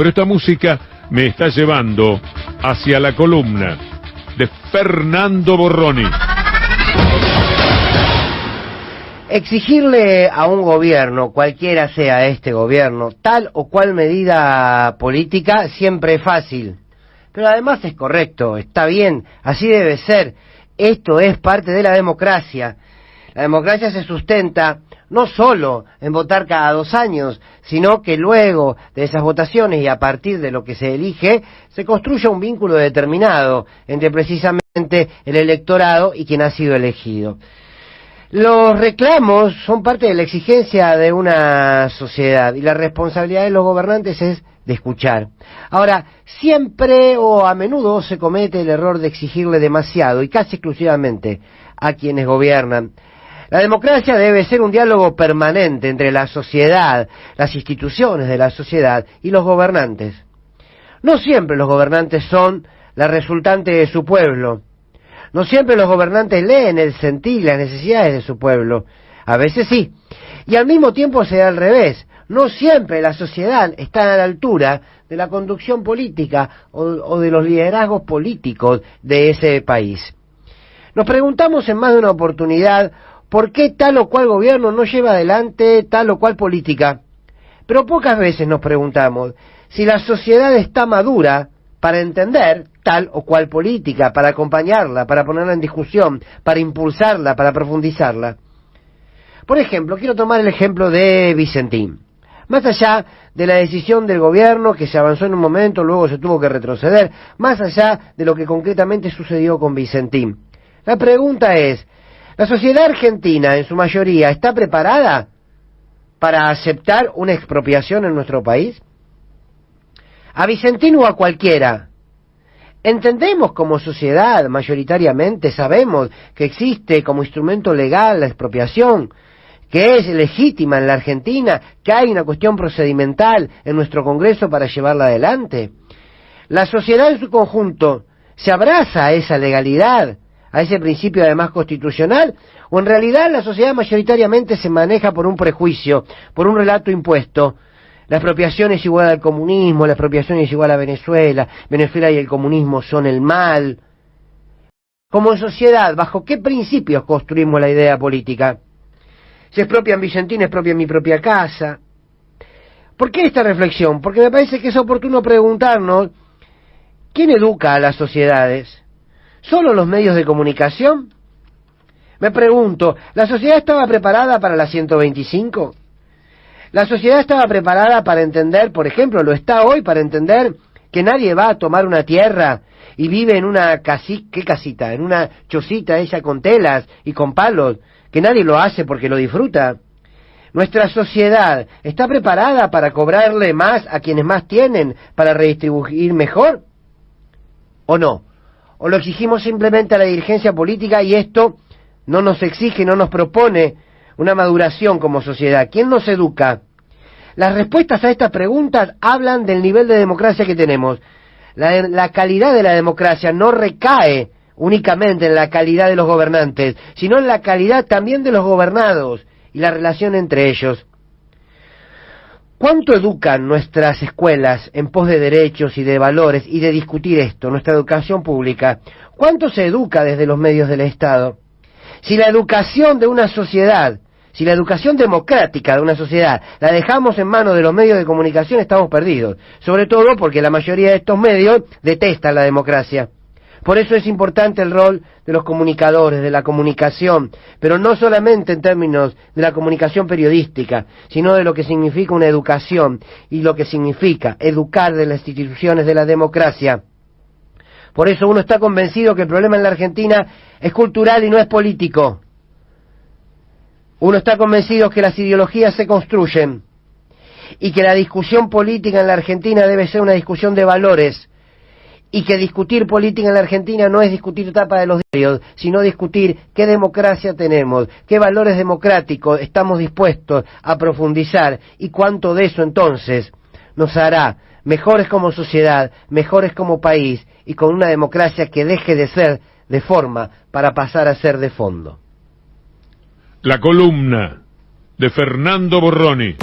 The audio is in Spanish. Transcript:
pero esta música me está llevando hacia la columna de Fernando Borroni. Exigirle a un gobierno, cualquiera sea este gobierno, tal o cual medida política siempre es fácil. Pero además es correcto, está bien, así debe ser. Esto es parte de la democracia. La democracia se sustenta no solo en votar cada 2 años, sino que luego de esas votaciones y a partir de lo que se elige, se construye un vínculo determinado entre precisamente el electorado y quien ha sido elegido. Los reclamos son parte de la exigencia de una sociedad y la responsabilidad de los gobernantes es de escuchar. Ahora, siempre o a menudo se comete el error de exigirle demasiado y casi exclusivamente a quienes gobiernan. La democracia debe ser un diálogo permanente entre la sociedad, las instituciones de la sociedad y los gobernantes. No siempre los gobernantes son la resultante de su pueblo. No siempre los gobernantes leen el sentir y las necesidades de su pueblo. A veces sí. Y al mismo tiempo se da al revés. No siempre la sociedad está a la altura de la conducción política o de los liderazgos políticos de ese país. Nos preguntamos en más de una oportunidad por qué tal o cual gobierno no lleva adelante tal o cual política. Pero pocas veces nos preguntamos si la sociedad está madura para entender tal o cual política, para acompañarla, para ponerla en discusión, para impulsarla, para profundizarla. Por ejemplo, quiero tomar el ejemplo de Vicentín. Más allá de la decisión del gobierno que se avanzó en un momento, luego se tuvo que retroceder, más allá de lo que concretamente sucedió con Vicentín. La pregunta es, ¿la sociedad argentina en su mayoría está preparada para aceptar una expropiación en nuestro país? A Vicentín o a cualquiera. Entendemos como sociedad, mayoritariamente, sabemos que existe como instrumento legal la expropiación, que es legítima en la Argentina, que hay una cuestión procedimental en nuestro Congreso para llevarla adelante. La sociedad en su conjunto se abraza a esa legalidad, a ese principio además constitucional, o en realidad la sociedad mayoritariamente se maneja por un prejuicio, por un relato impuesto. La expropiación es igual al comunismo, la expropiación es igual a Venezuela, Venezuela y el comunismo son el mal. Como sociedad, ¿bajo qué principios construimos la idea política? Se expropian Vicentín, expropian mi propia casa. ¿Por qué esta reflexión? Porque me parece que es oportuno preguntarnos, ¿quién educa a las sociedades? ¿Solo los medios de comunicación? Me pregunto, ¿la sociedad estaba preparada para la 125? La sociedad estaba preparada para entender, por ejemplo, lo está hoy para entender que nadie va a tomar una tierra y vive en una ¿qué casita? En una chocita ella con telas y con palos, que nadie lo hace porque lo disfruta. Nuestra sociedad está preparada para cobrarle más a quienes más tienen, para redistribuir mejor, ¿o no? ¿O lo exigimos simplemente a la dirigencia política y esto no nos exige, no nos propone una maduración como sociedad? ¿Quién nos educa? Las respuestas a estas preguntas hablan del nivel de democracia que tenemos. La calidad de la democracia no recae únicamente en la calidad de los gobernantes, sino en la calidad también de los gobernados y la relación entre ellos. ¿Cuánto educan nuestras escuelas en pos de derechos y de valores y de discutir esto, nuestra educación pública? ¿Cuánto se educa desde los medios del Estado? Si la educación de una sociedad, si la educación democrática de una sociedad la dejamos en manos de los medios de comunicación, estamos perdidos. Sobre todo porque la mayoría de estos medios detestan la democracia. Por eso es importante el rol de los comunicadores, de la comunicación, pero no solamente en términos de la comunicación periodística, sino de lo que significa una educación y lo que significa educar de las instituciones de la democracia. Por eso uno está convencido que el problema en la Argentina es cultural y no es político. Uno está convencido que las ideologías se construyen y que la discusión política en la Argentina debe ser una discusión de valores y que discutir política en la Argentina no es discutir tapa de los diarios, sino discutir qué democracia tenemos, qué valores democráticos estamos dispuestos a profundizar y cuánto de eso entonces nos hará mejores como sociedad, mejores como país y con una democracia que deje de ser de forma para pasar a ser de fondo. La columna de Fernando Borroni.